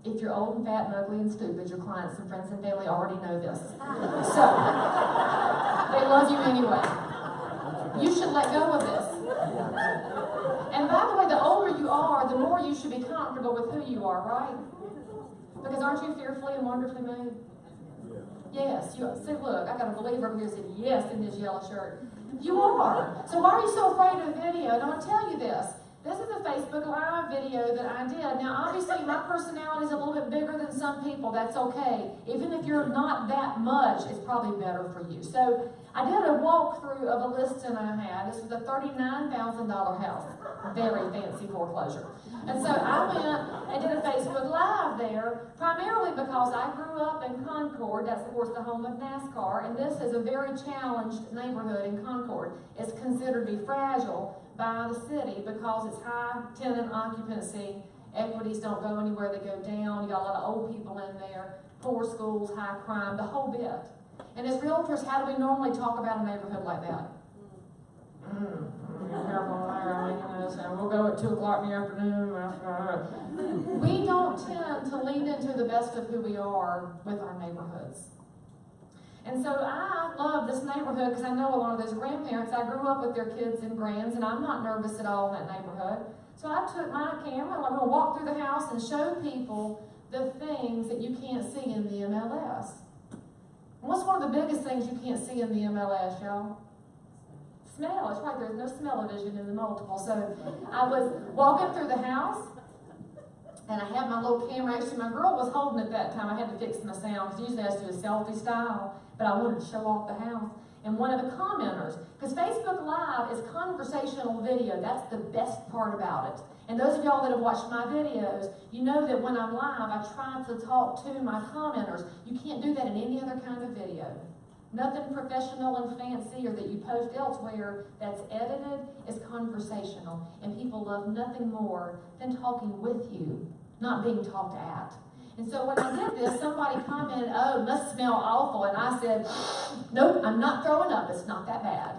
If you're old and fat and ugly and stupid, your clients and friends and family already know this. So, they love you anyway. You should let go of this. And by the way, the older you are, the more you should be comfortable with who you are, right? Because aren't you fearfully and wonderfully made? Yes. You see, look, I got a believer over here who said yes in this yellow shirt. You are. So why are you so afraid of video? And I'm going to tell you this. This is a Facebook Live video that I did. Now, obviously, my personality is a little bit bigger than some people. That's okay. Even if you're not that much, it's probably better for you. So I did a walkthrough of a listing I had. This was a $39,000 house. Very fancy foreclosure. And so I went and did a Facebook Live there, primarily because I grew up in Concord. That's, of course, the home of NASCAR. And this is a very challenged neighborhood in Concord. It's considered to be fragile by the city because it's high tenant occupancy. Equities don't go anywhere, they go down. You got a lot of old people in there, poor schools, high crime, the whole bit. And as realtors, how do we normally talk about a neighborhood like that? We'll go at 2 o'clock in the afternoon. We don't tend to lean into the best of who we are with our neighborhoods. And so I love this neighborhood because I know a lot of those grandparents. I grew up with their kids and grands, and I'm not nervous at all in that neighborhood. So I took my camera, and I'm going to walk through the house and show people the things that you can't see in the MLS. And what's one of the biggest things you can't see in the MLS, y'all? Smell. That's right, there's no smell-o-vision in the multiple. So I was walking through the house, and I had my little camera. Actually, my girl was holding it that time. I had to fix my sound because usually I just do a selfie style, but I wanted to show off the house. And one of the commenters, because Facebook Live is conversational video. That's the best part about it. And those of y'all that have watched my videos, you know that when I'm live, I try to talk to my commenters. You can't do that in any other kind of video. Nothing professional and fancy or that you post elsewhere that's edited is conversational. And people love nothing more than talking with you, not being talked at. And so when I did this, somebody commented, "Oh, it must smell awful." And I said, "Nope, I'm not throwing up. It's not that bad."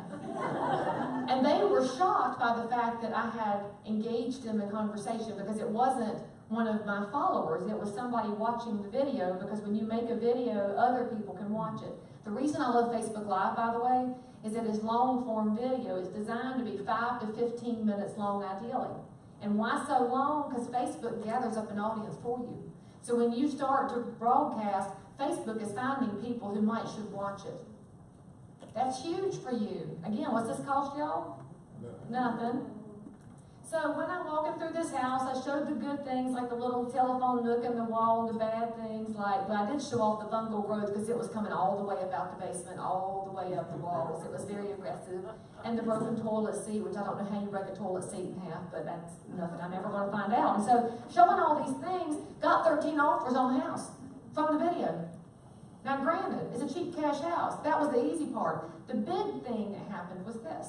And they were shocked by the fact that I had engaged them in conversation because it wasn't one of my followers. It was somebody watching the video because when you make a video, other people can watch it. The reason I love Facebook Live, by the way, is that it's long-form video. It's designed to be 5 to 15 minutes long, ideally. And why so long? Because Facebook gathers up an audience for you. So when you start to broadcast, Facebook is finding people who should watch it. That's huge for you. Again, what's this cost y'all? Nothing. So when I'm walking through this house, I showed the good things like the little telephone nook in the wall, and the bad things like, but I did show off the fungal growth because it was coming all the way up out the basement, all the way up the walls. It was very aggressive. And the broken toilet seat, which I don't know how you break a toilet seat in half, but that's nothing I'm ever going to find out. And so showing all these things, got 13 offers on the house from the video. Now granted, it's a cheap cash house. That was the easy part. The big thing that happened was this.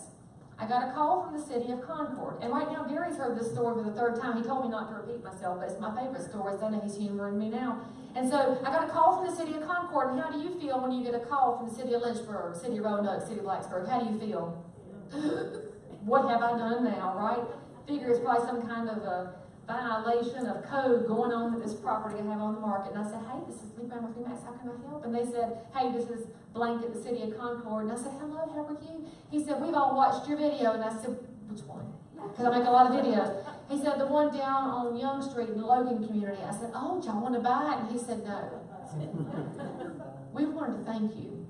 I got a call from the city of Concord. And right now, Gary's heard this story for the 3rd time. He told me not to repeat myself, but it's my favorite story, so I know he's humoring me now. And so I got a call from the city of Concord. And how do you feel when you get a call from the city of Lynchburg, city of Roanoke, city of Blacksburg? How do you feel? what have I done now, right? Figure it's probably some kind of a violation of code going on with this property I have on the market. And I said, hey, this is Leigh Brown with Remax, how can I help? And they said, hey, this is blank at the city of Concord. And I said, hello, how are you? He said, we've all watched your video. And I said, which one? Because I make a lot of videos. He said, the one down on Young Street in the Logan community. I said, oh, do y'all want to buy it? And he said, no. We wanted to thank you.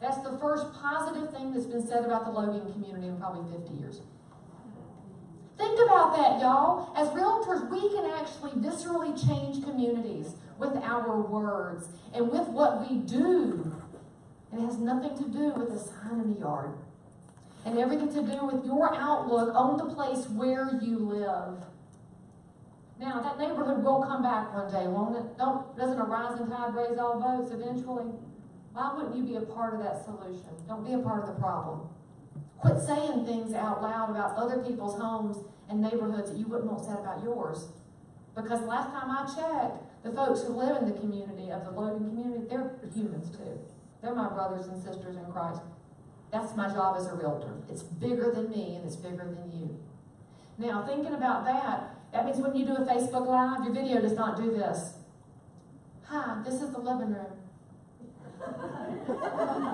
That's the first positive thing that's been said about the Logan community in probably 50 years. Think about that, y'all. As realtors, we can actually viscerally change communities with our words and with what we do. And it has nothing to do with a sign in the yard. And everything to do with your outlook on the place where you live. Now, that neighborhood will come back one day, won't it? Doesn't a rising tide raise all boats eventually? Why wouldn't you be a part of that solution? Don't be a part of the problem. Quit saying things out loud about other people's homes and neighborhoods that you wouldn't want said about yours. Because last time I checked, the folks who live in the community of the Logan community, they're humans too. They're my brothers and sisters in Christ. That's my job as a realtor. It's bigger than me and it's bigger than you. Now, thinking about that, that means when you do a Facebook Live, your video does not do this. Hi, this is the living room.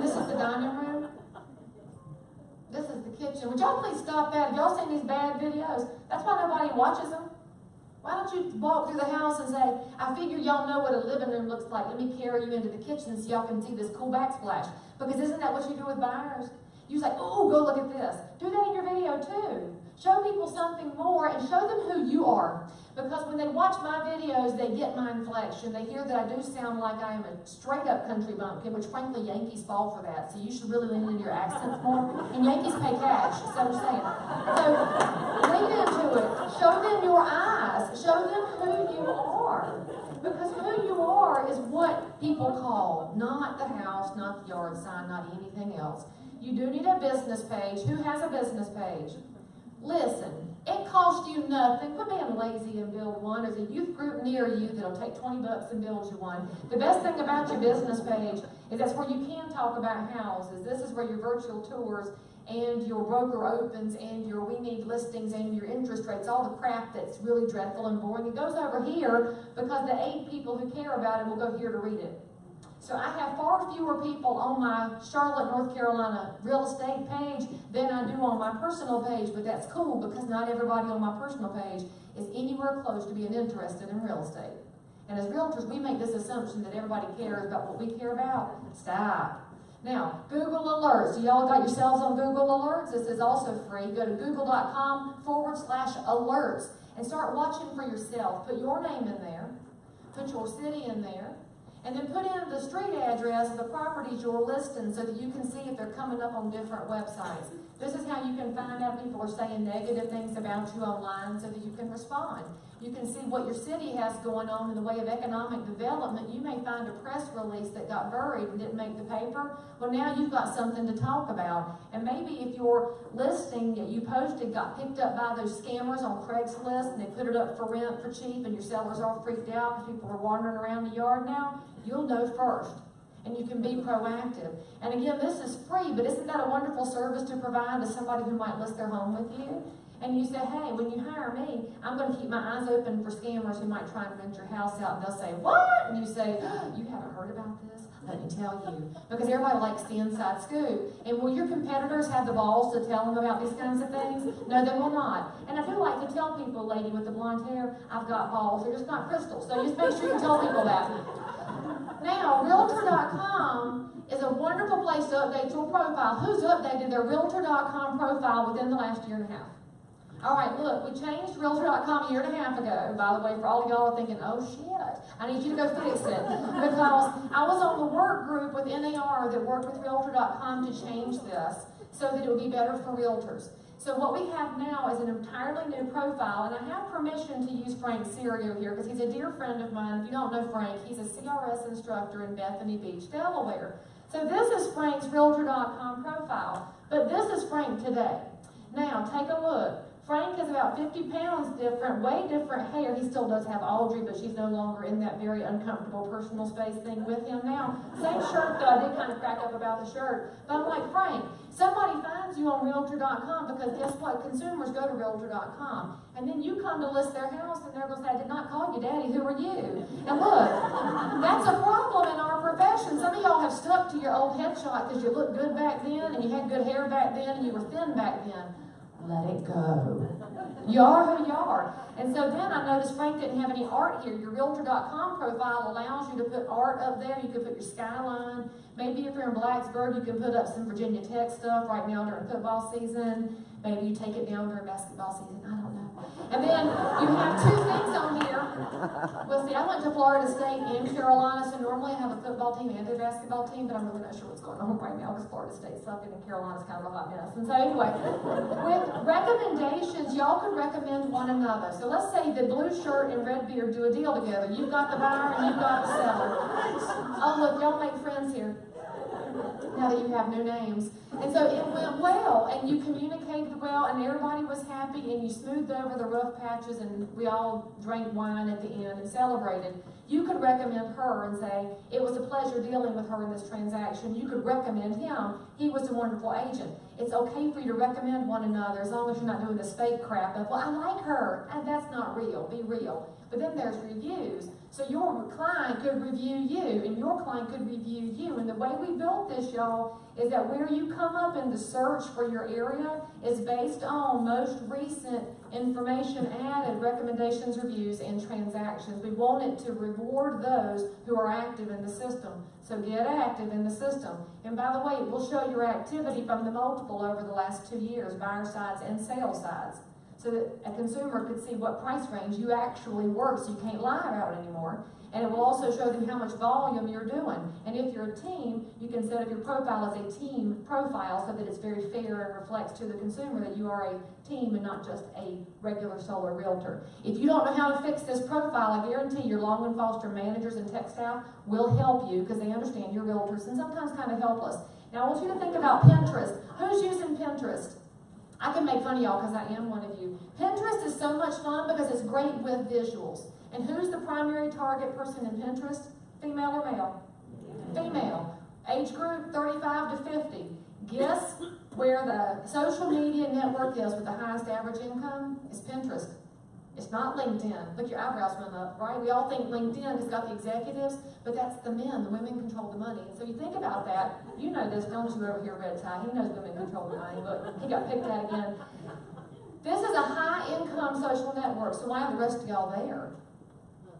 This is the dining room. This is the kitchen. Would y'all please stop that? Have y'all seen these bad videos? That's why nobody watches them. Why don't you walk through the house and say, I figure y'all know what a living room looks like. Let me carry you into the kitchen so y'all can see this cool backsplash. Because isn't that what you do with buyers? You say, oh, go look at this. Do that in your video too. Show people something more and show them who you are. Because when they watch my videos, they get my inflection. They hear that I do sound like I am a straight-up country bumpkin, which frankly, Yankees fall for that. So you should really lean into your accents more. And Yankees pay cash, is what I'm saying. So lean into it. Show them your eyes. Show them who you are. Because who you are is what people call, not the house, not the yard sign, not anything else. You do need a business page. Who has a business page? Listen, it costs you nothing. Quit being lazy and build one. There's a youth group near you that'll take $20 and build you one. The best thing about your business page is that's where you can talk about houses. This is where your virtual tours and your broker opens and your we need listings and your interest rates, all the crap that's really dreadful and boring. It goes over here because the 8 people who care about it will go here to read it. So I have far fewer people on my Charlotte, North Carolina real estate page than I do on my personal page, but that's cool because not everybody on my personal page is anywhere close to being interested in real estate. And as realtors, we make this assumption that everybody cares about what we care about. Stop. Now, Google Alerts. So y'all got yourselves on Google Alerts? This is also free. Go to google.com/alerts and start watching for yourself. Put your name in there. Put your city in there. And then put in the street address of the properties you're listing so that you can see if they're coming up on different websites. This is how you can find out if people are saying negative things about you online so that you can respond. You can see what your city has going on in the way of economic development. You may find a press release that got buried and didn't make the paper. Well, now you've got something to talk about. And maybe if your listing that you posted got picked up by those scammers on Craigslist and they put it up for rent for cheap and your sellers all freaked out because people are wandering around the yard now, you'll know first. And you can be proactive. And again, this is free, but isn't that a wonderful service to provide to somebody who might list their home with you? And you say, hey, when you hire me, I'm going to keep my eyes open for scammers who might try and rent your house out. And they'll say, what? And you say, oh, you haven't heard about this? Let me tell you. Because everybody likes the inside scoop. And will your competitors have the balls to tell them about these kinds of things? No, they will not. And I do like to tell people, lady with the blonde hair, I've got balls. They're just not crystal. So just make sure you tell people that. Now, Realtor.com is a wonderful place to update your profile. Who's updated their Realtor.com profile within the last year and a half? All right, look, we changed Realtor.com a year and a half ago. By the way, for all of y'all thinking, oh shit, I need you to go fix it. Because I was on the work group with NAR that worked with Realtor.com to change this so that it would be better for realtors. So what we have now is an entirely new profile, and I have permission to use Frank Serio here because he's a dear friend of mine. If you don't know Frank, he's a CRS instructor in Bethany Beach, Delaware. So this is Frank's Realtor.com profile, but this is Frank today. Now, take a look. Frank is about 50 pounds different, way different hair. He still does have Audrey, but she's no longer in that very uncomfortable personal space thing with him now. Same shirt, though. I did kind of crack up about the shirt. But I'm like, Frank, somebody finds you you on Realtor.com, because guess what? Consumers go to Realtor.com. And then you come to list their house, and they're going to say, I did not call you Daddy, who are you? And look, that's a problem in our profession. Some of y'all have stuck to your old headshot because you looked good back then, and you had good hair back then, and you were thin back then. Let it go. You are who you are. And so then I noticed Frank didn't have any art here. Your Realtor.com profile allows you to put art up there. You can put your skyline. Maybe if you're in Blacksburg, you can put up some Virginia Tech stuff right now during football season. Maybe you take it down during basketball season. I don't know. And then you have two things on here. Well, see, I went to Florida State and Carolina, so normally I have a football team and a basketball team, but I'm really not sure what's going on right now because Florida State's sucking and Carolina's kind of a hot mess. And so anyway, with recommendations, y'all could recommend one another. So let's say the blue shirt and red beard do a deal together. You've got the buyer and you've got the seller. Oh, look, y'all make friends here now that you have new names. And so it went well, and you communicated well, and everybody was happy, and you smoothed over the rough patches, and we all drank wine at the end and celebrated. You could recommend her and say, it was a pleasure dealing with her in this transaction. You could recommend him. He was a wonderful agent. It's okay for you to recommend one another as long as you're not doing this fake crap of, well, I like her. And that's not real. Be real. But then there's reviews. So your client could review you, and your client could review you. And the way we built this, y'all, is that where you come up in the search for your area is based on most recent information added, recommendations, reviews, and transactions. We want it to reward those who are active in the system. So get active in the system. And by the way, it will show your activity from the multiple over the last 2 years, buyer sides and sales sides, so that a consumer could see what price range you actually work, so you can't lie about it anymore. And it will also show them how much volume you're doing. And if you're a team, you can set up your profile as a team profile so that it's very fair and reflects to the consumer that you are a team and not just a regular solar realtor. If you don't know how to fix this profile, I guarantee your Long and Foster managers and tech staff will help you because they understand you're realtors and sometimes kind of helpless. Now I want you to think about Pinterest. Who's using Pinterest? I can make fun of y'all because I am one of you. Pinterest is so much fun because it's great with visuals. And who's the primary target person in Pinterest? Female or male? Female. Age group 35 to 50. Guess where the social media network is with the highest average income? It's Pinterest. It's not LinkedIn. Look, your eyebrows went up, right? We all think LinkedIn has got the executives, but that's the men. The women control the money. And so you think about that. You know this, don't you, over here, Red Tie? He knows women control the money. Look, he got picked out again. This is a high-income social network, so why are the rest of y'all there?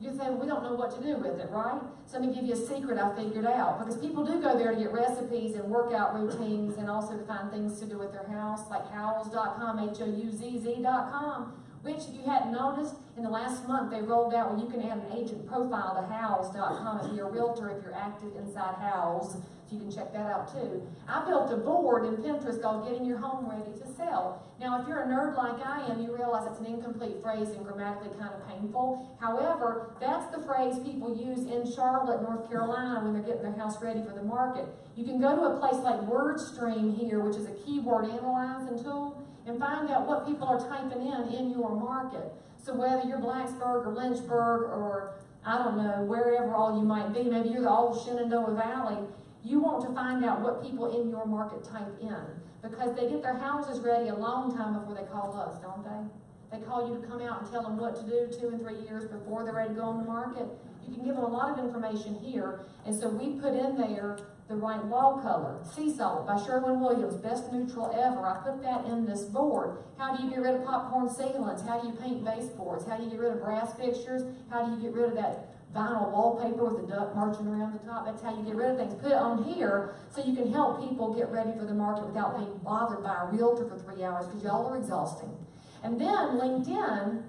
You say, well, we don't know what to do with it, right? So let me give you a secret I figured out. Because people do go there to get recipes and workout routines and also to find things to do with their house, like Howells.com, HOUZZ.com, which, if you hadn't noticed, in the last month they rolled out where you can add an agent profile to Howells.com if you're a realtor, if you're active inside Howells. So you can check that out too. I built a board in Pinterest called Getting Your Home Ready to Sell. Now, if you're a nerd like I am, you realize it's an incomplete phrase and grammatically kind of painful. However, that's the phrase people use in Charlotte, North Carolina when they're getting their house ready for the market. You can go to a place like WordStream here, which is a keyword analyzing tool, and find out what people are typing in your market. So whether you're Blacksburg or Lynchburg or, I don't know, wherever all you might be, maybe you're the old Shenandoah Valley, you want to find out what people in your market type in, because they get their houses ready a long time before they call us, don't they? They call you to come out and tell them what to do 2 and 3 years before they're ready to go on the market. You can give them a lot of information here, and so we put in there the right wall color. Sea Salt by Sherwin-Williams, best neutral ever. I put that in this board. How do you get rid of popcorn sealants? How do you paint baseboards? How do you get rid of brass fixtures? How do you get rid of that vinyl wallpaper with the duck marching around the top? That's how you get rid of things. Put it on here so you can help people get ready for the market without being bothered by a realtor for 3 hours because y'all are exhausting. And then LinkedIn,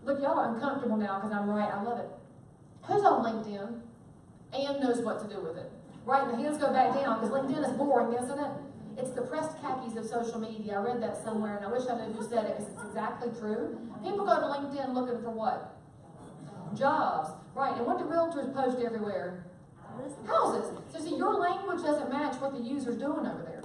look, y'all are uncomfortable now because I'm right. I love it. Who's on LinkedIn and knows what to do with it? Right, and the hands go back down because LinkedIn is boring, isn't it? It's the pressed khakis of social media. I read that somewhere, and I wish I knew who said it because it's exactly true. People go to LinkedIn looking for what? Jobs. Right, and what do realtors post everywhere? Houses. So see, your language doesn't match what the user's doing over there.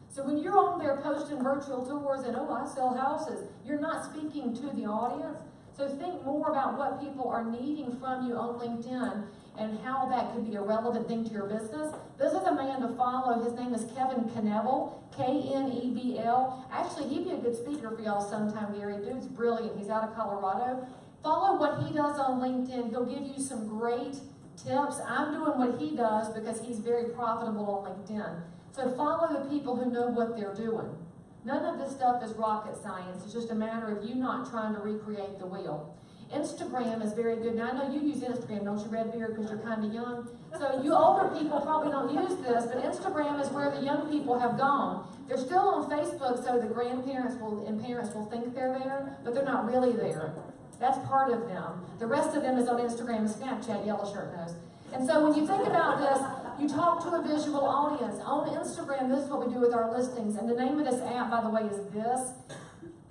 So when you're on there posting virtual tours and, oh, I sell houses, you're not speaking to the audience. So think more about what people are needing from you on LinkedIn. and how that could be a relevant thing to your business, this is a man to follow. His name is 𝘾𝙀𝘾𝙆𝑉, K-N-E-B-L. Actually, he'd be a good speaker for y'all sometime, Gary. Dude's brilliant. He's out of Colorado. Follow what he does on LinkedIn. He'll give you some great tips. I'm doing what he does because he's very profitable on LinkedIn. So follow the people who know what they're doing. None of this stuff is rocket science. It's just a matter of you not trying to recreate the wheel. Instagram is very good. Now, I know you use Instagram, don't you, Redbeard, because you're kind of young? So you older people probably don't use this, but Instagram is where the young people have gone. They're still on Facebook, so the grandparents and parents will think they're there, but they're not really there. That's part of them. The rest of them is on Instagram and Snapchat, yellow shirt knows. And so when you think about this, you talk to a visual audience. On Instagram, this is what we do with our listings. And the name of this app, by the way, is this.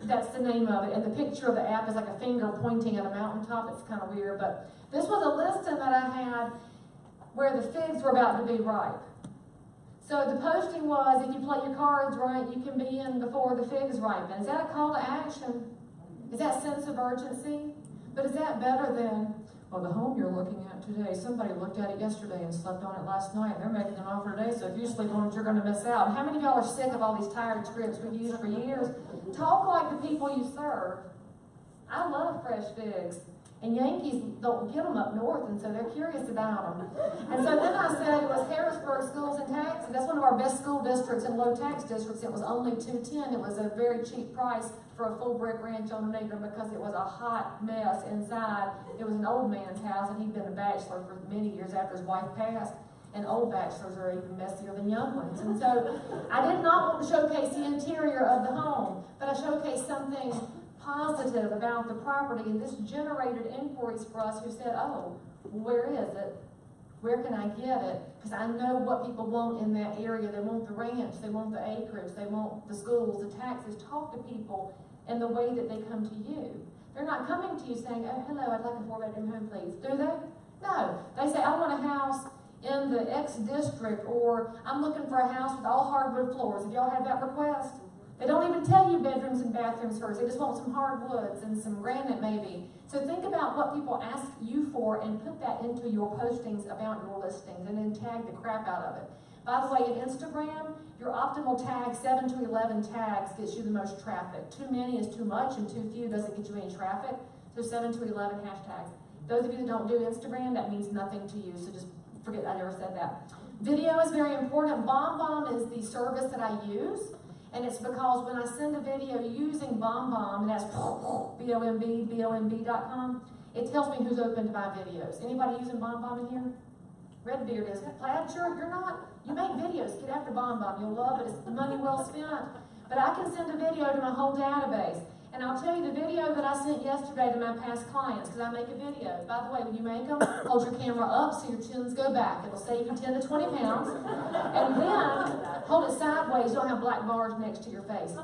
That's the name of it. And the picture of the app is like a finger pointing at a mountaintop. It's kind of weird. But this was a listing that I had where the figs were about to be ripe. So the posting was, if you play your cards right, you can be in before the figs ripen. Is that a call to action? Is that sense of urgency? But is that better than, well, the home you're looking at today, somebody looked at it yesterday and slept on it last night. They're making an offer today, so if you sleep on it, you're going to miss out. How many of y'all are sick of all these tired scripts we've used for years? Talk like the people you serve. I love fresh figs. And Yankees don't get them up north, and so they're curious about them. And so then I said it was Harrisburg Schools and Taxes. That's one of our best school districts and low tax districts. It was only $210. It was a very cheap price for a full brick ranch on an acre because it was a hot mess inside. It was an old man's house, and he'd been a bachelor for many years after his wife passed. And old bachelors are even messier than young ones. And so I did not want to showcase the interior of the home, but I showcased something positive about the property, and this generated inquiries for us who said, oh, where is it? Where can I get it? Because I know what people want in that area. They want the ranch, they want the acreage, they want the schools, the taxes. Talk to people in the way that they come to you. They're not coming to you saying, oh, hello, I'd like a 4-bedroom home, please. Do they? No. They say, I want a house in the X district, or I'm looking for a house with all hardwood floors. Have y'all had that request? They don't even tell you bedrooms and bathrooms first. They just want some hardwoods and some granite maybe. So think about what people ask you for and put that into your postings about your listings, and then tag the crap out of it. By the way, in Instagram, your optimal tag, 7 to 11 tags, gets you the most traffic. Too many is too much, and too few doesn't get you any traffic. So 7 to 11 hashtags. Those of you that don't do Instagram, that means nothing to you, so just forget I ever said that. Video is very important. BombBomb is the service that I use. And it's because when I send a video using BombBomb, and that's BOMB.com, it tells me who's open to my videos. Anybody using BombBomb in here? Redbeard is. Plaid, sure, you're not. You make videos. Get after BombBomb. You'll love it. It's money well spent. But I can send a video to my whole database. And I'll tell you the video that I sent yesterday to my past clients, because I make a video. By the way, when you make them, hold your camera up so your chins go back. It'll save you 10 to 20 pounds. And then hold it sideways. You don't have black bars next to your face.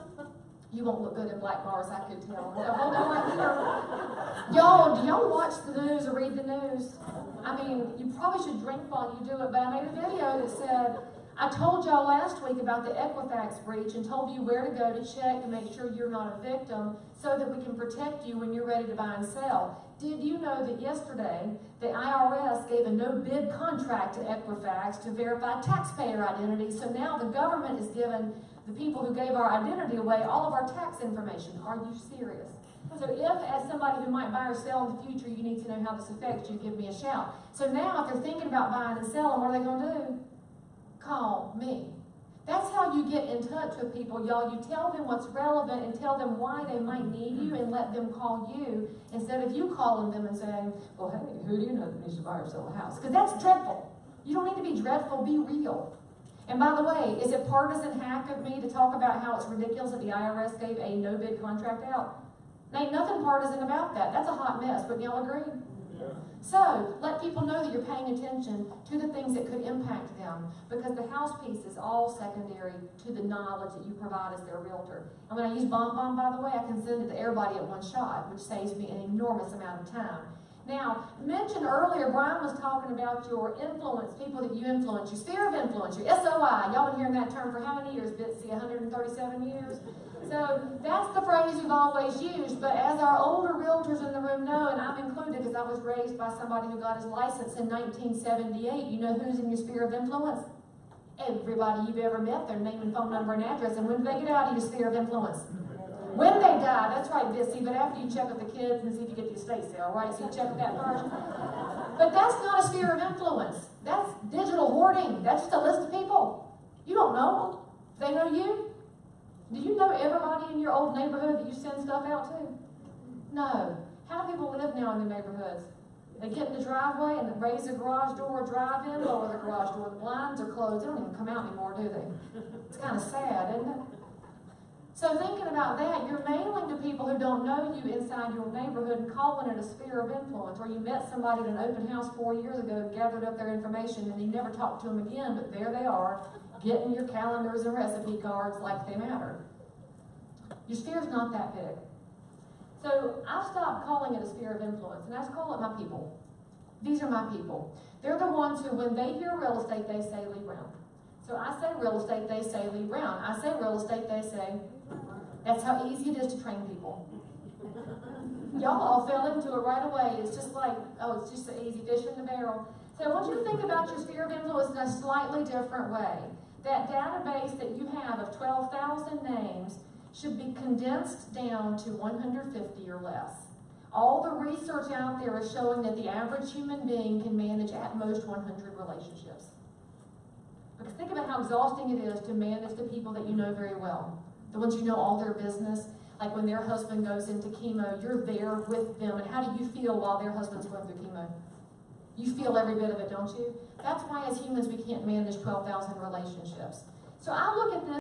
You won't look good in black bars, I could tell. So hold it like here. Y'all, do y'all watch the news or read the news? I mean, you probably should drink while you do it, but I made a video that said, I told y'all last week about the Equifax breach and told you where to go to check to make sure you're not a victim so that we can protect you when you're ready to buy and sell. Did you know that yesterday the IRS gave a no-bid contract to Equifax to verify taxpayer identity? So now the government is giving the people who gave our identity away all of our tax information. Are you serious? So if, as somebody who might buy or sell in the future, you need to know how this affects you, give me a shout. So now if they're thinking about buying and selling, what are they going to do? Call me. That's how you get in touch with people, y'all. You tell them what's relevant and tell them why they might need you and let them call you instead of you calling them and saying, well, hey, who do you know that needs to buy or sell a house? Because that's dreadful. You don't need to be dreadful, be real. And by the way, is it partisan hack of me to talk about how it's ridiculous that the IRS gave a no-bid contract out? There ain't nothing partisan about that. That's a hot mess. Wouldn't y'all agree? So, let people know that you're paying attention to the things that could impact them, because the house piece is all secondary to the knowledge that you provide as their realtor. And when I use BombBomb, by the way, I can send it to everybody at one shot, which saves me an enormous amount of time. Now, mentioned earlier, Brian was talking about your influence, people that you influence, your sphere of influence, your SOI. Y'all been hearing that term for how many years, Bitsy? 137 years? So that's the phrase we've always used, but as our older realtors in the room know, and I'm included because I was raised by somebody who got his license in 1978, you know who's in your sphere of influence? Everybody you've ever met, their name and phone number and address, and when do they get out of your sphere of influence? When they die, that's right, Bitsy, but after you check with the kids and see if you get the estate sale, right? So you check with that first. But that's not a sphere of influence. That's digital hoarding. That's just a list of people. You don't know them. They know you. Do you know everybody in your old neighborhood that you send stuff out to? No. How do people live now in their neighborhoods? They get in the driveway and raise the garage door, drive in, lower the garage door. The blinds are closed. They don't even come out anymore, do they? It's kind of sad, isn't it? So thinking about that, you're mailing to people who don't know you inside your neighborhood and calling it a sphere of influence. Or you met somebody at an open house 4 years ago, gathered up their information, and you never talked to them again, but there they are, getting your calendars and recipe cards like they matter. Your sphere's not that big. So I've stopped calling it a sphere of influence, and I just call it my people. These are my people. They're the ones who, when they hear real estate, they say Leigh Brown. So I say real estate, they say Leigh Brown. I say real estate, they say. That's how easy it is to train people. Y'all all fell into it right away. It's just like, oh, it's just an easy fish in the barrel. So I want you to think about your sphere of influence in a slightly different way. That database that you have of 12,000 names should be condensed down to 150 or less. All the research out there is showing that the average human being can manage at most 100 relationships. Because think about how exhausting it is to manage the people that you know very well. The ones you know all their business. Like when their husband goes into chemo, you're there with them. And how do you feel while their husband's going through chemo? You feel every bit of it, don't you? That's why as humans we can't manage 12,000 relationships. So I look at this